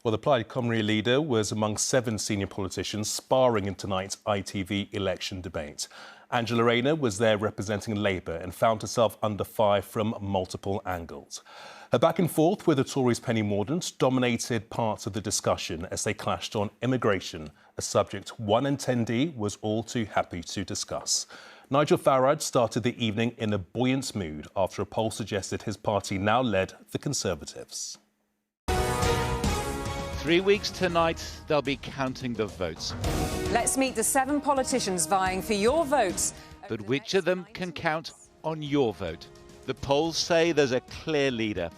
Well, the Plaid Cymru leader was among 7 senior politicians sparring in tonight's ITV election debate. Angela Rayner was there representing Labour and found herself under fire from multiple angles. Her back and forth with the Tories' Penny Mordaunt dominated parts of the discussion as they clashed on immigration, a subject one attendee was all too happy to discuss. Nigel Farage started the evening in a buoyant mood after a poll suggested his party now led the Conservatives. 3 weeks tonight, they'll be counting the votes. Let's meet the 7 politicians vying for your votes. But which of them can count on your vote? The polls say there's a clear leader,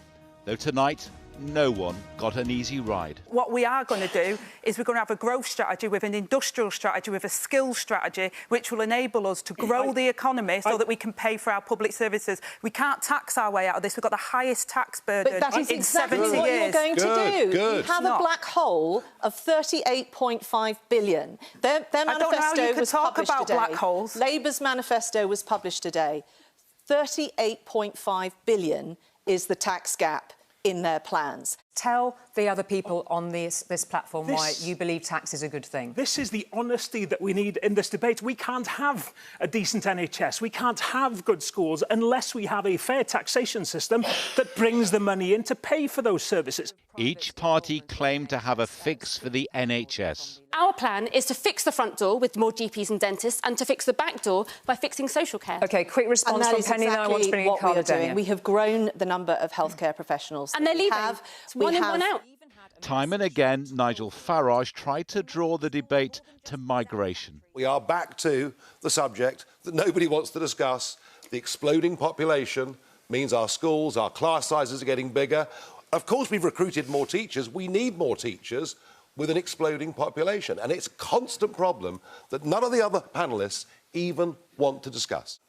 though tonight no one got an easy ride. What we are going to do is we're going to have a growth strategy with an industrial strategy, with a skills strategy, which will enable us to grow the economy so that we can pay for our public services. We can't tax our way out of this. We've got the highest tax burden in 70 years. But that is exactly what you're going to do. Good. You have a black hole of 38.5 billion. Their manifesto I don't know how you could was talk published about today. black holes. Labour's manifesto was published today. 38.5 billion is the tax gap in their plans. Tell the other people on this platform why you believe tax is a good thing. This is the honesty that we need in this debate. We can't have a decent NHS, we can't have good schools unless we have a fair taxation system that brings the money in to pay for those services. Each party claimed to have a fix for the NHS. Our plan is to fix the front door with more GPs and dentists and to fix the back door by fixing social care. OK, quick response from Penny, then I want to bring in Carla Denyer. We have grown the number of healthcare professionals. And they're leaving. One in, one out. Time and again, Nigel Farage tried to draw the debate to migration. We are back to the subject that nobody wants to discuss. The exploding population means our schools, our class sizes are getting bigger. Of course, we've recruited more teachers. We need more teachers with an exploding population. And it's a constant problem that none of the other panellists even want to discuss.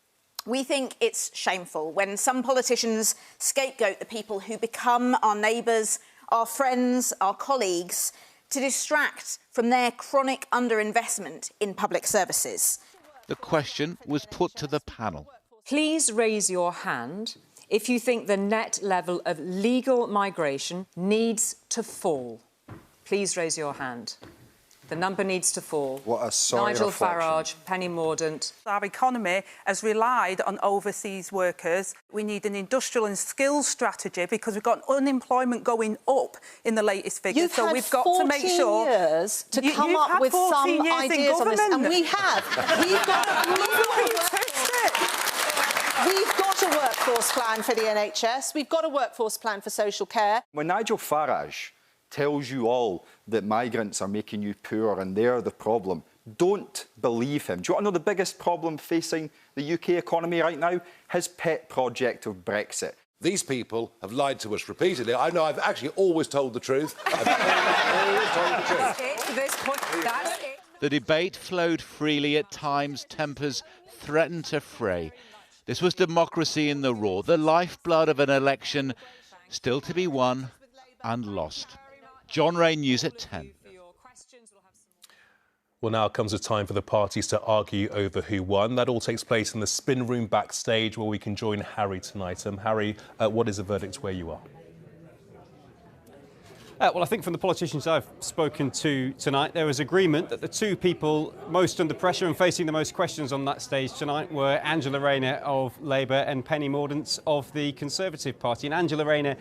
We think it's shameful when some politicians scapegoat the people who become our neighbours, our friends, our colleagues, to distract from their chronic underinvestment in public services. The question was put to the panel. Please raise your hand if you think the net level of legal migration needs to fall. Please raise your hand. The number needs to fall. What a sorry Nigel reflection. Farage, Penny Mordaunt. Our economy has relied on overseas workers. We need an industrial and skills strategy because we've got unemployment going up in the latest figures. So we've got to make sure... years to come up with some ideas on this. And we have. We've got a workforce plan for the NHS. We've got a workforce plan for social care. When Nigel Farage tells you all that migrants are making you poor and they're the problem, don't believe him. Do you want to know the biggest problem facing the UK economy right now? His pet project of Brexit. These people have lied to us repeatedly. I know I've actually always told the truth. I've always told the truth. To this point, that's it. The debate flowed freely at times, tempers threatened to fray. This was democracy in the raw, the lifeblood of an election still to be won and lost. John Ray, News at 10. Well, now comes the time for the parties to argue over who won. That all takes place in the spin room backstage where we can join Harry tonight. Harry, what is the verdict where you are? Well, I think from the politicians I've spoken to tonight, there was agreement that the 2 people most under pressure and facing the most questions on that stage tonight were Angela Rayner of Labour and Penny Mordaunt of the Conservative Party. And Angela Rayner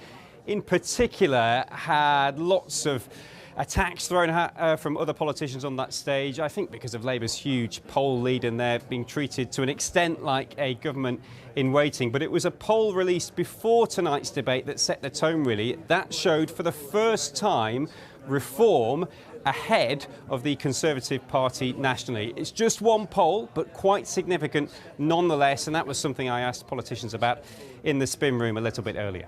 in particular had lots of attacks thrown at her from other politicians on that stage, I think because of Labour's huge poll lead and they're being treated to an extent like a government in waiting. But it was a poll released before tonight's debate that set the tone, really. That showed for the first time reform ahead of the Conservative Party nationally. It's just one poll, but quite significant nonetheless, and that was something I asked politicians about in the spin room a little bit earlier.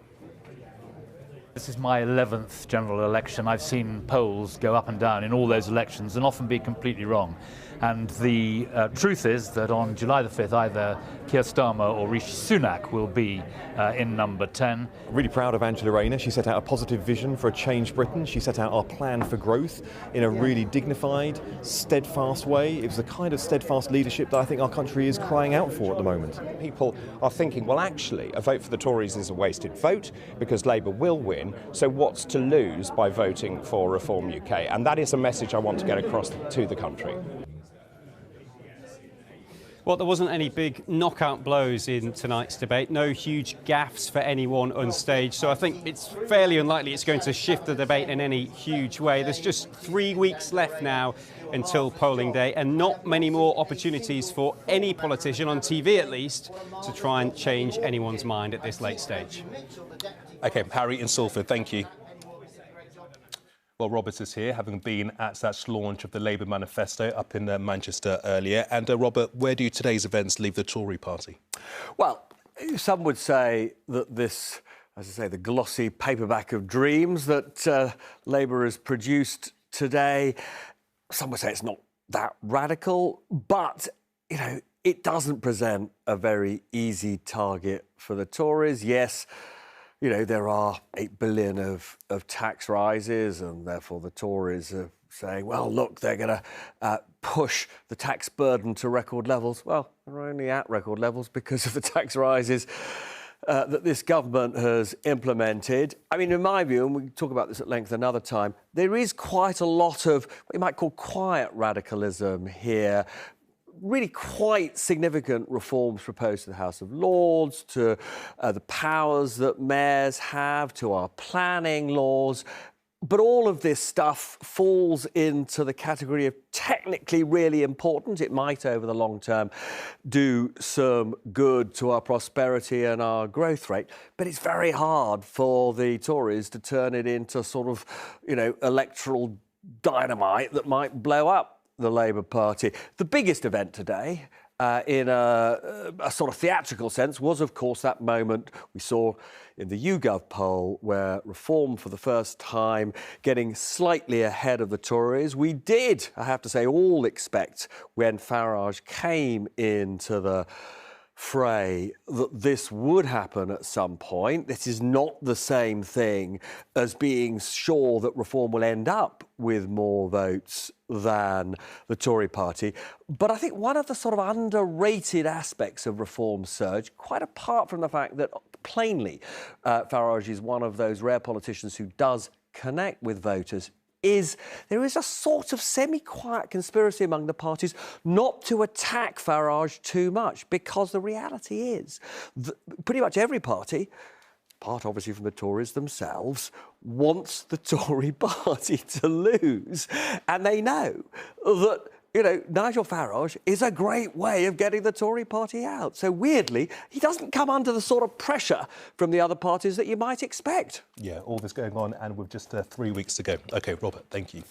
This is my 11th general election. I've seen polls go up and down in all those elections and often be completely wrong. And the truth is that on July the 5th, either Keir Starmer or Rishi Sunak will be in number 10. Really proud of Angela Rayner. She set out a positive vision for a changed Britain. She set out our plan for growth in a really dignified, steadfast way. It was the kind of steadfast leadership that I think our country is crying out for at the moment. People are thinking, well, actually, a vote for the Tories is a wasted vote because Labour will win. win, so what's to lose by voting for Reform UK? And that is a message I want to get across to the country. Well, there wasn't any big knockout blows in tonight's debate, no huge gaffes for anyone on stage, so I think it's fairly unlikely it's going to shift the debate in any huge way. There's just 3 weeks left now until polling day, and not many more opportunities for any politician, on TV at least, to try and change anyone's mind at this late stage. OK, Harry in Salford, thank you. Well, Robert is here, having been at that launch of the Labour manifesto up in Manchester earlier. And Robert, where do today's events leave the Tory party? Well, some would say that this, as I say, the glossy paperback of dreams that Labour has produced today, some would say it's not that radical, but, you know, it doesn't present a very easy target for the Tories. Yes, you know, there are 8 billion of tax rises, and therefore the Tories are saying, well, look, they're going to push the tax burden to record levels. Well, they're only at record levels because of the tax rises that this government has implemented. I mean, in my view, and we can talk about this at length another time, there is quite a lot of what you might call quiet radicalism here. Really quite significant reforms proposed to the House of Lords, to the powers that mayors have, to our planning laws. But all of this stuff falls into the category of technically really important. It might, over the long term, do some good to our prosperity and our growth rate. But it's very hard for the Tories to turn it into sort of, you know, electoral dynamite that might blow up the Labour Party. The biggest event today, in a sort of theatrical sense, was, of course, that moment we saw in the YouGov poll where Reform, for the first time, getting slightly ahead of the Tories. We did, I have to say, all expect when Farage came into the fray that this would happen at some point. This is not the same thing as being sure that Reform will end up with more votes than the Tory party. But I think one of the sort of underrated aspects of Reform's surge, quite apart from the fact that plainly Farage is one of those rare politicians who does connect with voters, is there is a sort of semi-quiet conspiracy among the parties not to attack Farage too much, because the reality is that pretty much every party, apart obviously from the Tories themselves, wants the Tory party to lose. And they know that, you know, Nigel Farage is a great way of getting the Tory party out. So weirdly, he doesn't come under the sort of pressure from the other parties that you might expect. Yeah, all this going on, and with just 3 weeks to go. OK, Robert, thank you.